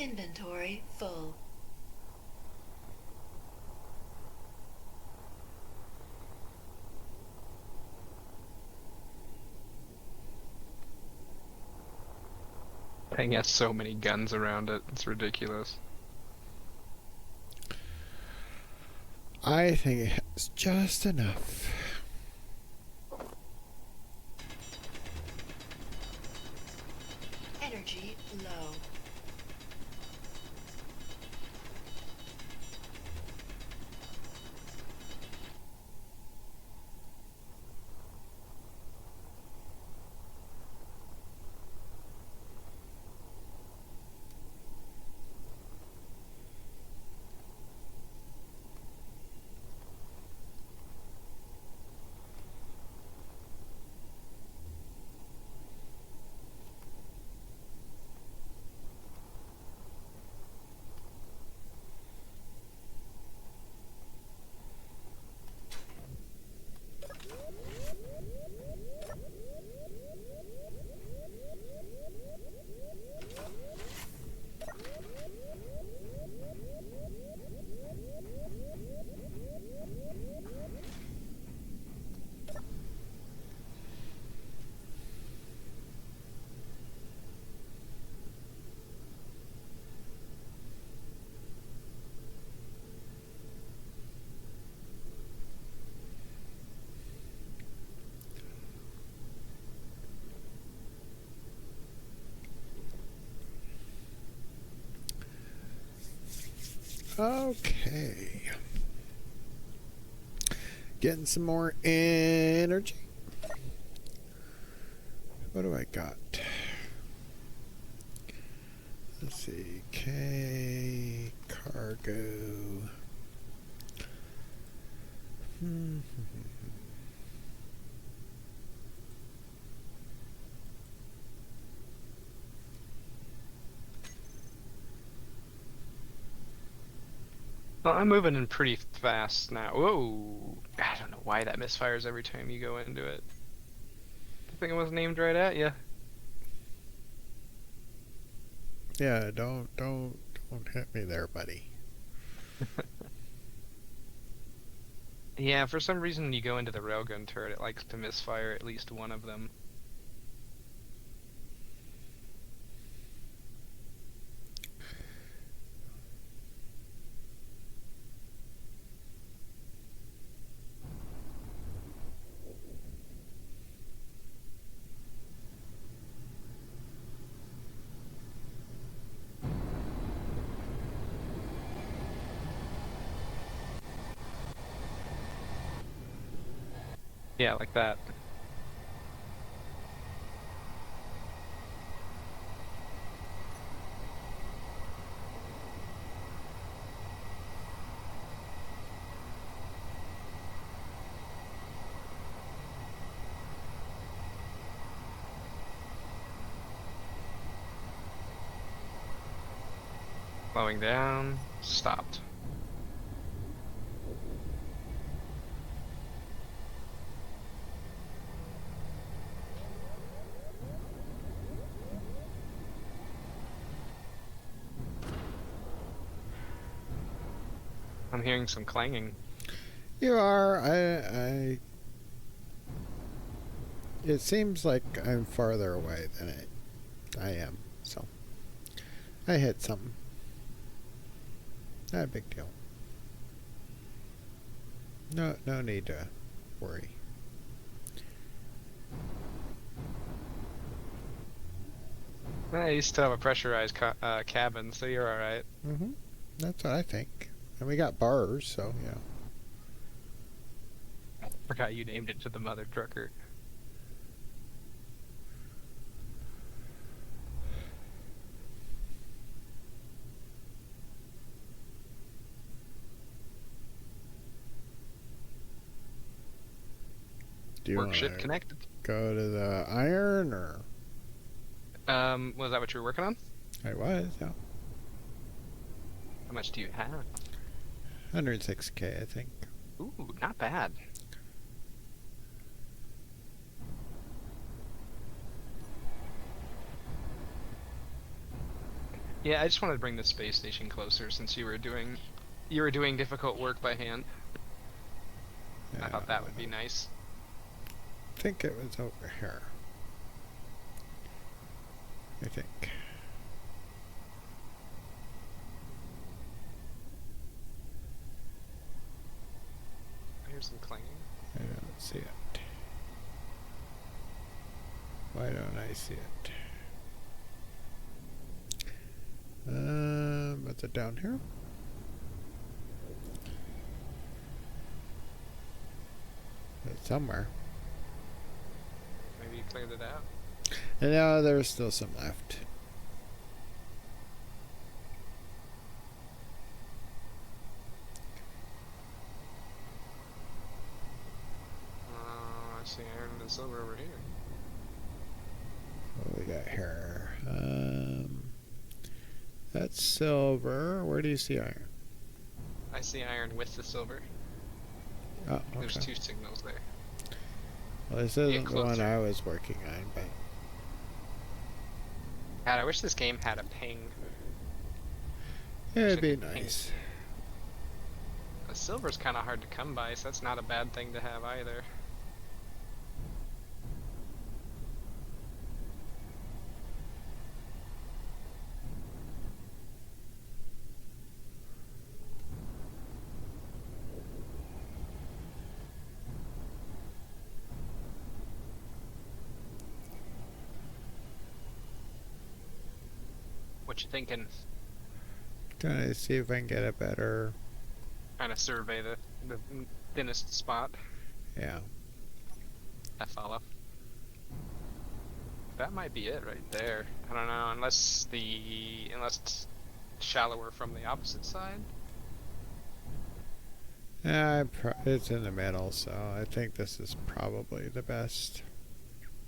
Inventory full. Thing has so many guns around it. It's ridiculous. I think it has just enough. Energy low. Okay. Getting some more energy. What do I got? Let's see. K. Cargo. Hmm. Well, I'm moving in pretty fast now. Whoa! I don't know why that misfires every time you go into it. I think it was named right at you. Yeah, don't hit me there, buddy. Yeah, for some reason when you go into the railgun turret, it likes to misfire at least one of them. Yeah, like that. Slowing down. Stopped. I'm hearing some clanging. You are. I. It seems like I'm farther away than I am. So I hit something. Not a big deal. No need to worry. You still have a pressurized cabin, so you're alright. Mm-hmm. That's what I think. And we got bars, so yeah. Forgot you named it to the mother trucker. Do you Work want ship to connected. go to the iron or? Was that what you were working on? I was, yeah. How much do you have? 106K, I think. Ooh, not bad. Yeah, I just wanted to bring the space station closer since you were doing difficult work by hand. I thought that would be nice. I think it was over here. I think. I hear some clanging. I don't see it. Why don't I see it? Is it down here? It's somewhere. Maybe you cleared it out. And now there's still some left. I see iron and silver over here. What do we got here? That's silver. Where do you see iron? I see iron with the silver. Oh, okay. There's two signals there. Well, this Get isn't the one closer. I was working on, but God, I wish this game had a ping. it'd Should be be pink. nice. The silver's kind of hard to come by, so that's not a bad thing to have either. What you thinking? Trying to see if I can get a better. Trying to survey the thinnest spot. Yeah. I follow. That might be it right there. I don't know, unless it's shallower from the opposite side. Yeah, it's in the middle, so I think this is probably the best.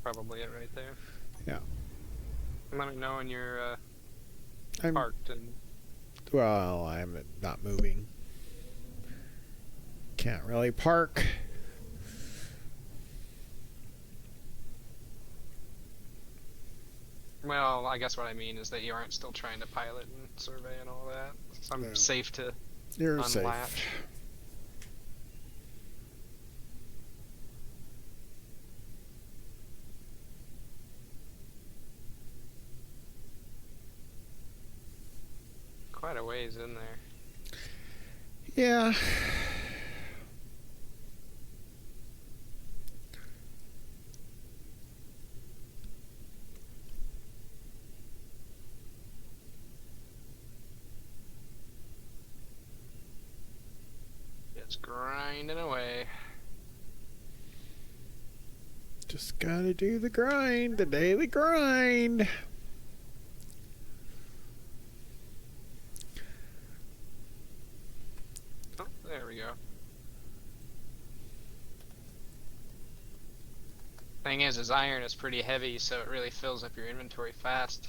Probably it right there. Yeah. Let me know when you're I'm parked and well. I'm not moving. Can't really park. well, I guess what I mean is that you aren't still trying to pilot and survey and all that. So I'm No. safe to You're safe. unlatch. Quite a ways in there. Yeah. It's grinding away. Just gotta do the grind, the daily grind. Oh, there we go. Thing is iron is pretty heavy, so it really fills up your inventory fast.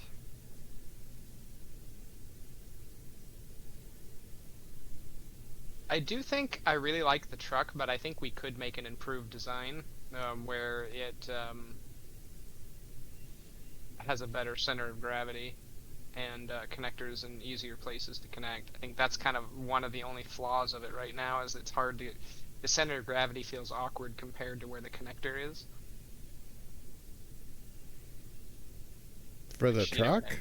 I do think I really like the truck, but I think we could make an improved design where it has a better center of gravity and connectors and easier places to connect. I think that's kind of one of the only flaws of it right now is it's hard to. The center of gravity feels awkward compared to where the connector is. For the Which, you know, truck?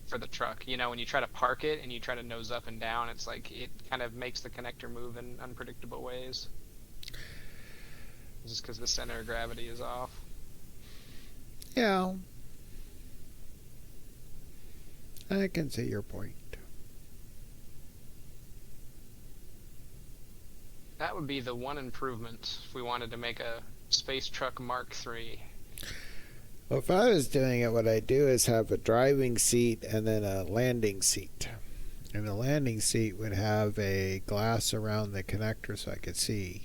for the truck. You know, when you try to park it and you try to nose up and down, it's like it kind of makes the connector move in unpredictable ways. Just because the center of gravity is off. Yeah. I can see your point. That would be the one improvement if we wanted to make a space truck Mark III. Well, if I was doing it, what I'd do is have a driving seat and then a landing seat. And the landing seat would have a glass around the connector so I could see.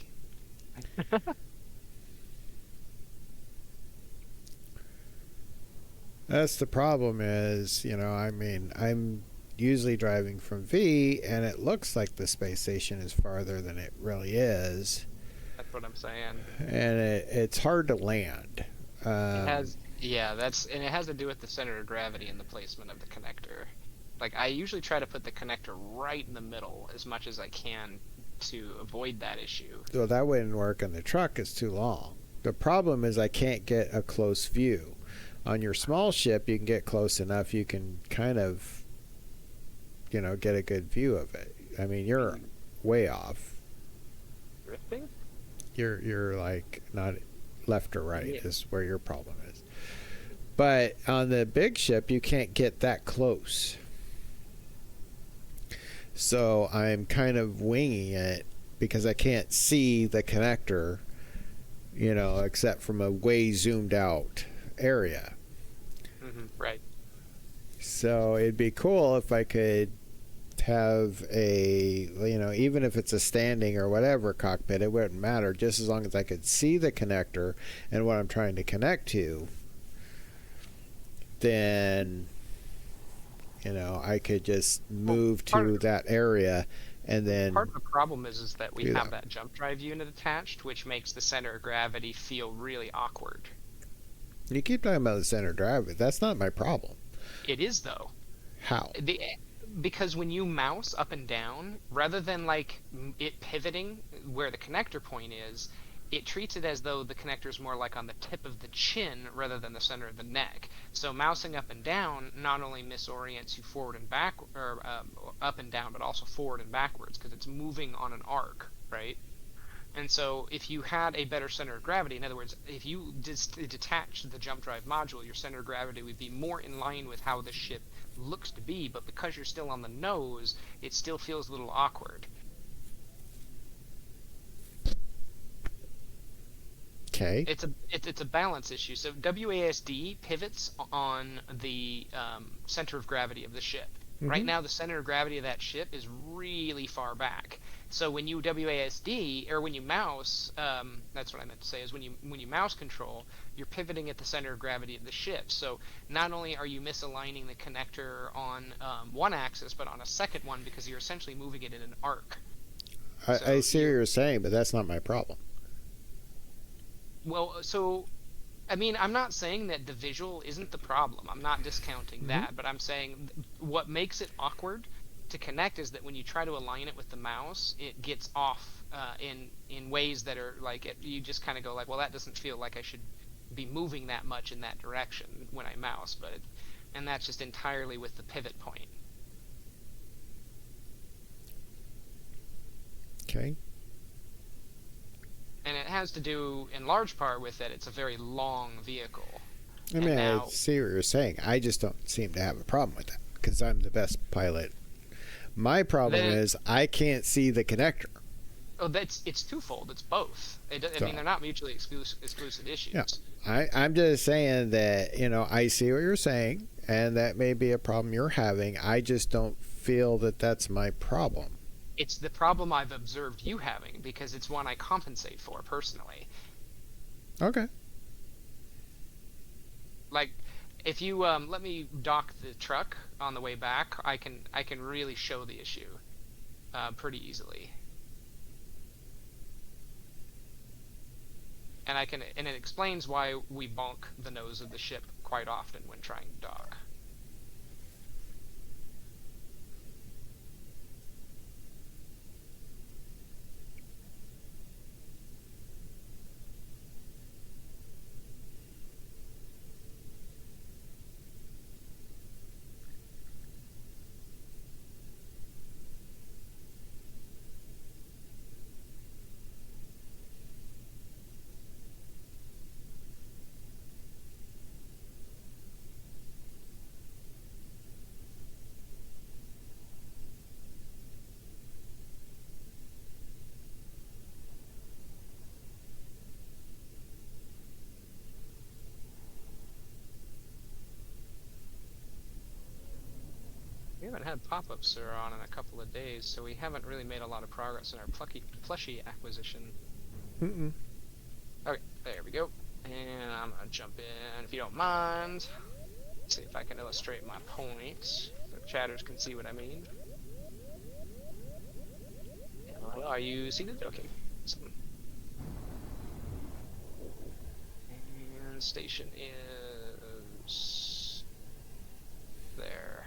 That's the problem is, I mean, I'm usually driving from V and it looks like the space station is farther than it really is. That's what I'm saying. And it's hard to land. It has, yeah, and it has to do with the center of gravity and the placement of the connector. Like, I usually try to put the connector right in the middle as much as I can to avoid that issue. So that wouldn't work on the truck. It's too long. The problem is I can't get a close view. On your small ship, you can get close enough. You can kind of, get a good view of it. I mean, you're way off. Drifting? You're like not left or right Yeah. is where your problem is. But on the big ship, you can't get that close. So I'm kind of winging it because I can't see the connector, except from a way zoomed out area. Right. So it'd be cool if I could have a, even if it's a standing or whatever cockpit, it wouldn't matter, just as long as I could see the connector and what I'm trying to connect to. Then I could just move to that area, and then Part of the problem is that we do have that. that jump drive unit attached, which makes the center of gravity feel really awkward. You keep talking about the center of gravity. That's not my problem. It is, though. How? Because when you mouse up and down, rather than like it pivoting where the connector point is, it treats it as though the connector is more like on the tip of the chin rather than the center of the neck. So mousing up and down not only misorients you forward and back, or up and down, but also forward and backwards because it's moving on an arc, right? And so if you had a better center of gravity, in other words, if you detached the jump drive module, your center of gravity would be more in line with how the ship looks to be, but because you're still on the nose, it still feels a little awkward. Okay. It's a balance issue. So WASD pivots on the center of gravity of the ship. Right now, the center of gravity of that ship is really far back. So when you WASD, or when you mouse, that's what I meant to say, is when you mouse control, you're pivoting at the center of gravity of the ship. So not only are you misaligning the connector on one axis, but on a second one because you're essentially moving it in an arc. I see what you're saying, but that's not my problem. Well, so I mean, I'm not saying that the visual isn't the problem. I'm not discounting that, but I'm saying what makes it awkward to connect is that when you try to align it with the mouse, it gets off in ways that are like you just kind of go like, well, that doesn't feel like I should be moving that much in that direction when I mouse, and that's just entirely with the pivot point. Okay. And it has to do in large part with that it's a very long vehicle. I mean, I see what you're saying. I just don't seem to have a problem with that because I'm the best pilot. My problem is I can't see the connector. Oh, it's twofold. It's both. I mean, they're not mutually exclusive issues. Yeah. I'm just saying that, I see what you're saying, and that may be a problem you're having. I just don't feel that that's my problem. It's the problem I've observed you having because it's one I compensate for personally. Okay. Like, if you let me dock the truck on the way back, I can really show the issue pretty easily. And it explains why we bonk the nose of the ship quite often when trying to dock. We haven't had pop-ups on in a couple of days, so we haven't really made a lot of progress in our plushie acquisition. Okay, there we go. And I'm gonna jump in, if you don't mind. See if I can illustrate my point, so chatters can see what I mean. Are you seated? Okay. Awesome. And station is there.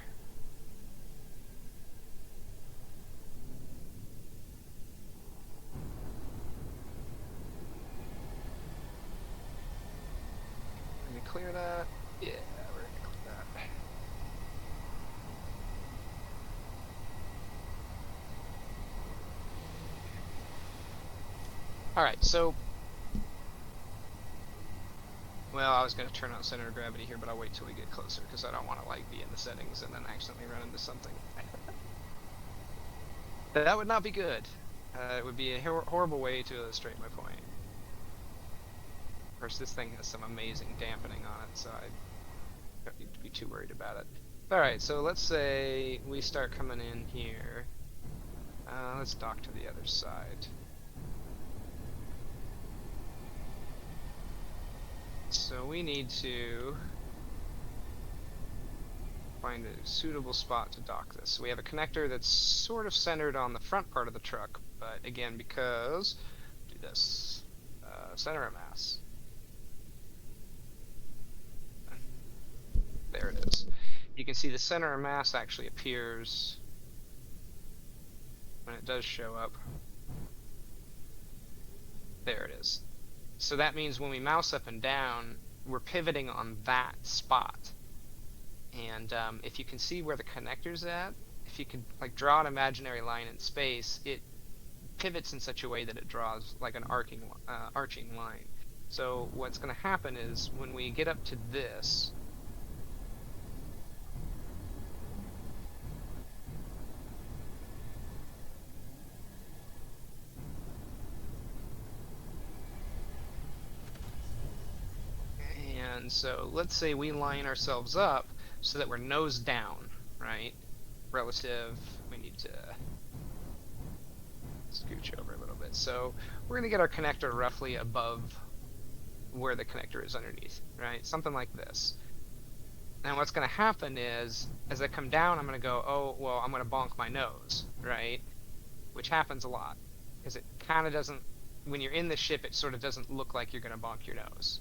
clear that? Yeah, we're gonna clear that. Alright, so... Well, I was going to turn on center of gravity here, but I'll wait till we get closer, because I don't want to, like, be in the settings and then accidentally run into something. That would not be good. It would be a horrible way to illustrate my point. Of course, this thing has some amazing dampening on it, so I don't need to be too worried about it. Alright, so let's say we start coming in here. Let's dock to the other side. So we need to find a suitable spot to dock this. So we have a connector that's sort of centered on the front part of the truck, but again, because do this center of mass. There it is. You can see the center of mass actually appears when it does show up. There it is. So that means when we mouse up and down, we're pivoting on that spot. And if you can see where the connector's at, if you can like draw an imaginary line in space, it pivots in such a way that it draws like an arching line. So what's going to happen is when we get up to this, and so let's say we line ourselves up so that we're nose down, right? Relative, we need to scooch over a little bit. So we're going to get our connector roughly above where the connector is underneath, right? Something like this. Now what's going to happen is, as I come down, I'm going to go, oh, well, I'm going to bonk my nose, right? Which happens a lot, because it kind of doesn't, when you're in the ship, it sort of doesn't look like you're going to bonk your nose.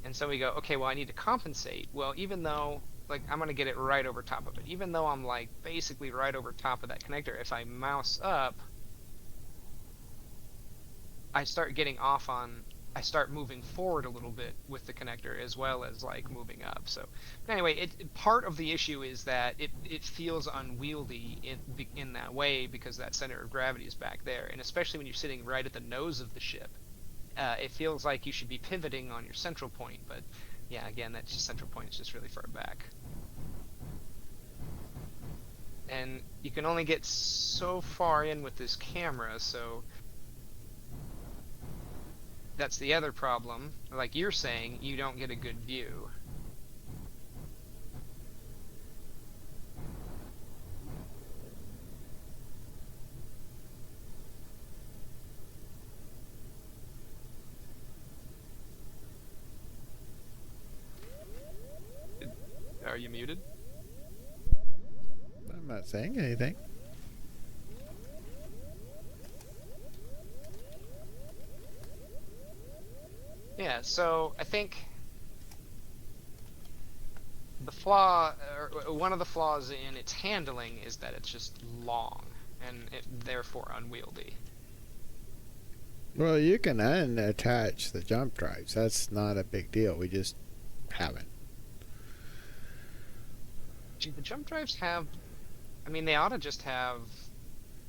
And so we go, okay, well, I need to compensate. Well, even though, like, I'm going to get it right over top of it. Even though I'm, like, basically right over top of that connector, if I mouse up, I start getting off on, I start moving forward a little bit with the connector as well as, like, moving up. So, anyway, part of the issue is that it feels unwieldy in that way because that center of gravity is back there. And especially when you're sitting right at the nose of the ship. It feels like you should be pivoting on your central point, but yeah, again, that central point is just really far back. And you can only get so far in with this camera, so that's the other problem. Like you're saying, you don't get a good view. Are you muted? I'm not saying anything. Yeah, so I think the flaw, or one of the flaws in its handling is that it's just long and therefore unwieldy. Well, you can unattach the jump drives. That's not a big deal. We just haven't. Gee, the jump drives have, I mean, they ought to just have,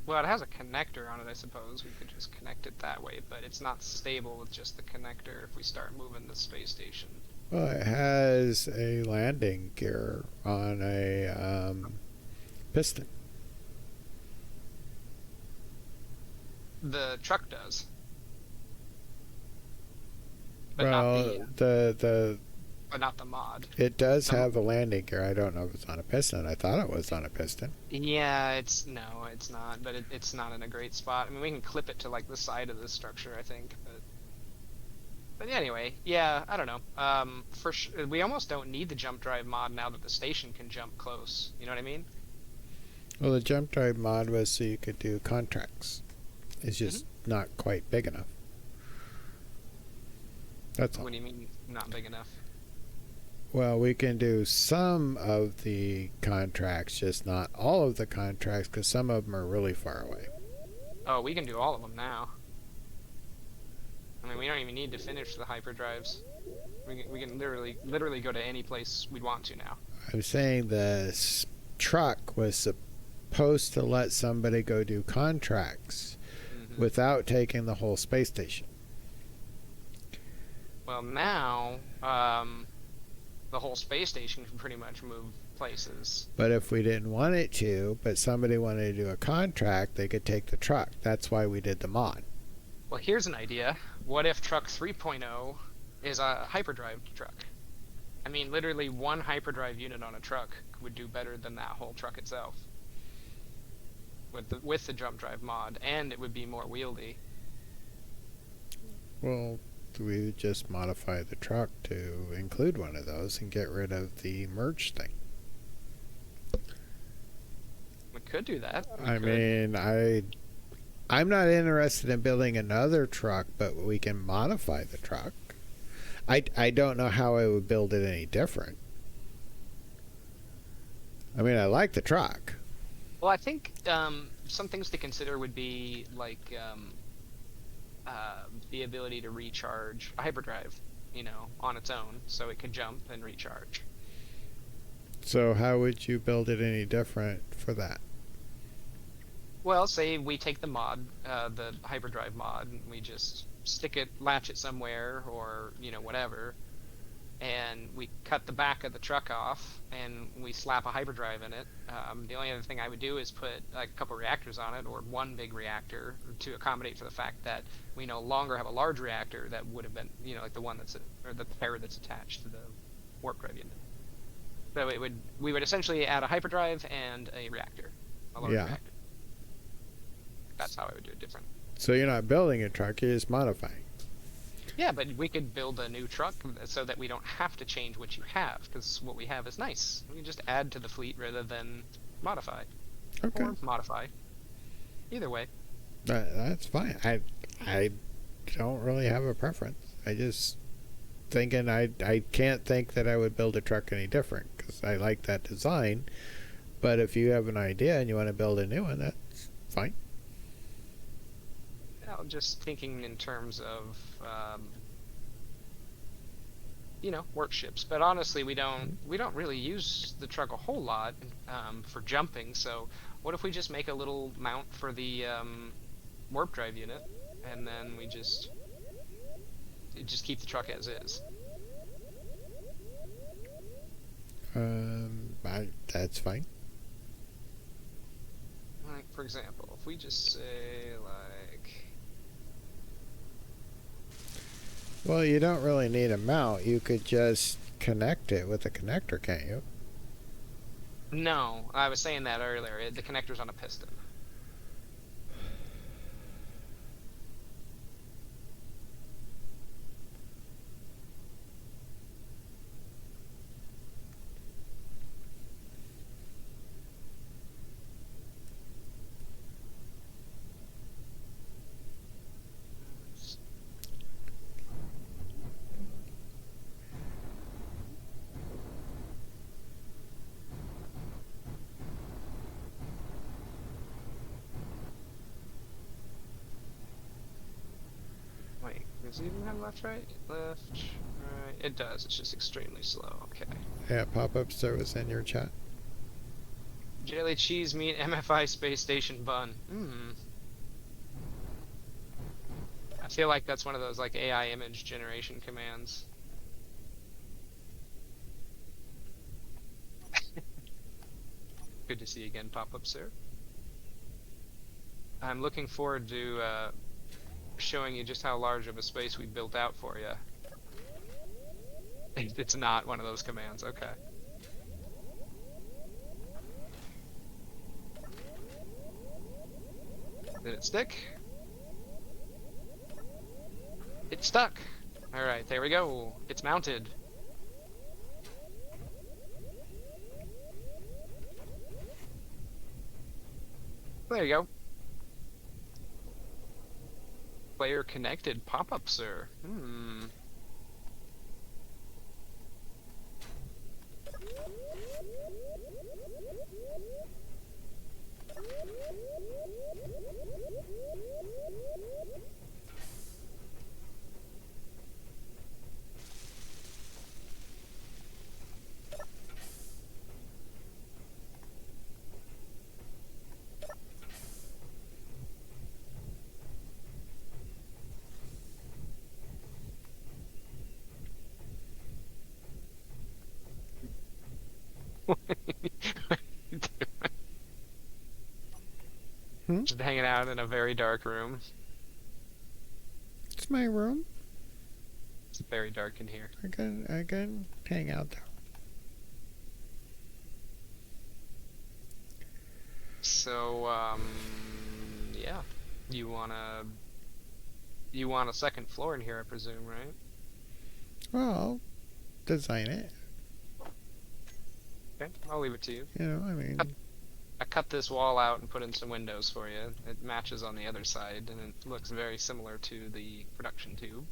well, it has a connector on it, I suppose. We could just connect it that way, but it's not stable with just the connector if we start moving the space station. Well, it has a landing gear on a piston. The truck does. But Well, but not the mod. it does have a landing gear. I don't know if it's on a piston. I thought it was on a piston. Yeah, it's not, but it's not in a great spot. I mean, we can clip it to like the side of the structure, I think, but anyway, yeah, I don't know. For sure, we almost don't need the jump drive mod now that the station can jump close. You know what I mean? Well, the jump drive mod was so you could do contracts. It's just not quite big enough. That's all. What do you mean not big enough? Well, we can do some of the contracts, just not all of the contracts, because some of them are really far away. Oh, we can do all of them now. I mean, we don't even need to finish the hyperdrives. We can literally go to any place we'd want to now. I'm saying the truck was supposed to let somebody go do contracts Hmm. without taking the whole space station. Well, now the whole space station can pretty much move places. But if we didn't want it to, but somebody wanted to do a contract, they could take the truck. That's why we did the mod. Well, here's an idea. What if Truck 3.0 is a hyperdrive truck? I mean, literally one hyperdrive unit on a truck would do better than that whole truck itself. With the jump drive mod, and it would be more wieldy. Well, we would just modify the truck to include one of those and get rid of the merge thing. We could do that. I'm not interested in building another truck, but we can modify the truck. I don't know how I would build it any different. I mean, I like the truck. Well, I think some things to consider would be like the ability to recharge a hyperdrive, on its own, so it could jump and recharge. So how would you build it any different for that? Well, say we take the mod, the hyperdrive mod, and we just latch it somewhere, or whatever, and we cut the back of the truck off, and we slap a hyperdrive in it. The only other thing I would do is put like a couple reactors on it, or one big reactor, to accommodate for the fact that we no longer have a large reactor that would have been, like the one or the pair that's attached to the warp drive unit. So we would essentially add a hyperdrive and a reactor, a large reactor. That's how I would do it different. So you're not building a truck, you're just modifying. Yeah, but we could build a new truck so that we don't have to change what you have, because what we have is nice. We can just add to the fleet rather than modify. Okay. Or modify. Either way. That's fine. I don't really have a preference. I just thinking I can't think that I would build a truck any different, because I like that design. But if you have an idea and you want to build a new one, that's fine. Just thinking in terms of, work ships. But honestly, we don't really use the truck a whole lot for jumping. So what if we just make a little mount for the warp drive unit, and then we just keep the truck as is? That's fine. Like, for example, if we just say, like... Well, you don't really need a mount. You could just connect it with a connector, can't you? No, I was saying that earlier. The connector's on a piston. Wait, does it even have left, right? Left, right. It does. It's just extremely slow. Okay. Yeah, pop-up service in your chat. Jelly cheese meat MFI space station bun. I feel like that's one of those like AI image generation commands. Good to see you again, pop-up sir. I'm looking forward to showing you just how large of a space we built out for you. It's not one of those commands. Okay. Did it stick? It stuck. All right, there we go. It's mounted. There you go. Player connected pop-up, sir. Hmm? Just hanging out in a very dark room. It's my room. It's very dark in here. I can hang out there. So, yeah. You want a second floor in here, I presume, right? Well, I'll design it. Okay, I'll leave it to you. You know, I mean, I cut this wall out and put in some windows for you. It matches on the other side, and it looks very similar to the production tube.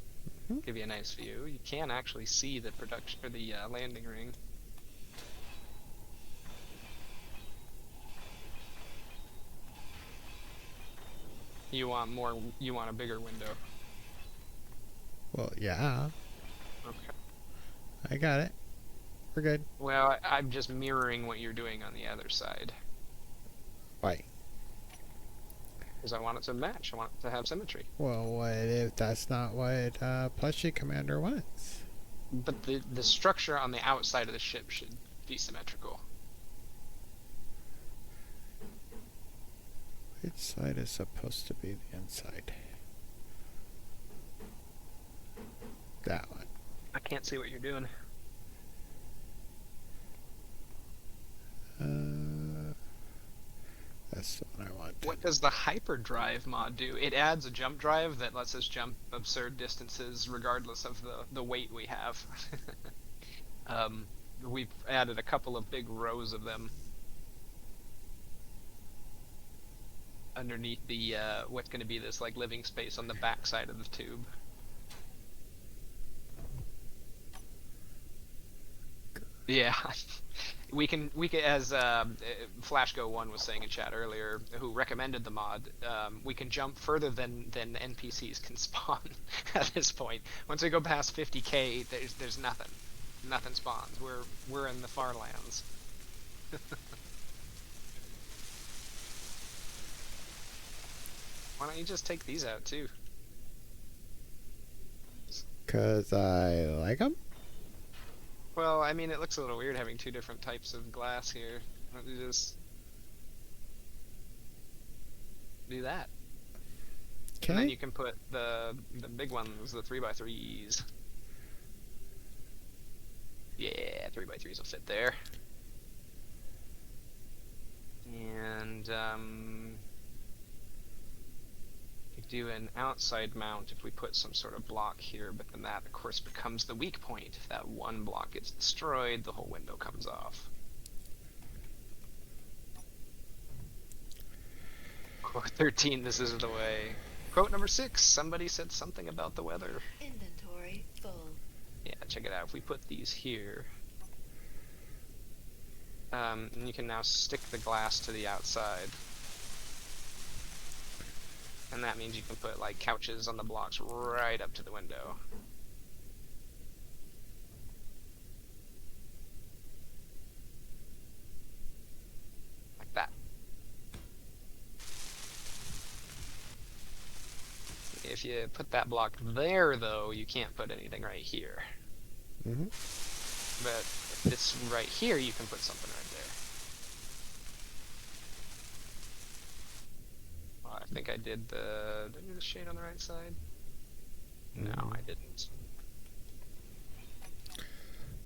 Mhm. Give you a nice view. You can actually see the production or the landing ring. You want more? You want a bigger window? well, yeah, Okay. I got it. We're good. Well, I'm just mirroring what you're doing on the other side Why? because I want it to match. I want it to have symmetry. Well, what if that's not what Plushie Commander wants? But the structure on the outside of the ship should be symmetrical. Which side is supposed to be the inside? That one. I can't see what you're doing. That's the one I want. What does the hyperdrive mod do? It adds a jump drive that lets us jump absurd distances regardless of the weight we have. We've added a couple of big rows of them underneath the what's going to be this like living space on the back side of the tube. Yeah, we can as FlashGo1 was saying in chat earlier, who recommended the mod. We can jump further than NPCs can spawn at this point. Once we go past 50k, there's nothing spawns. We're in the far lands. Why don't you just take these out too? 'Cause I like them. Well, I mean, it looks a little weird having two different types of glass here. Why don't you just do that? And then Okay. you can put the big ones, the 3x3s. Yeah, 3x3s will fit there. And you do an outside mount if we put some sort of block here, but then that of course becomes the weak point. If that one block gets destroyed, the whole window comes off. Quote 13, this is the way. Quote number 6, somebody said something about the weather. Inventory full. Yeah, check it out. If we put these here, and you can now stick the glass to the outside. And that means you can put like couches on the blocks right up to the window. Like that. If you put that block there though, you can't put anything right here. Mhm. But if it's right here, you can put something right there. I think I did the shade on the right side? No, I didn't.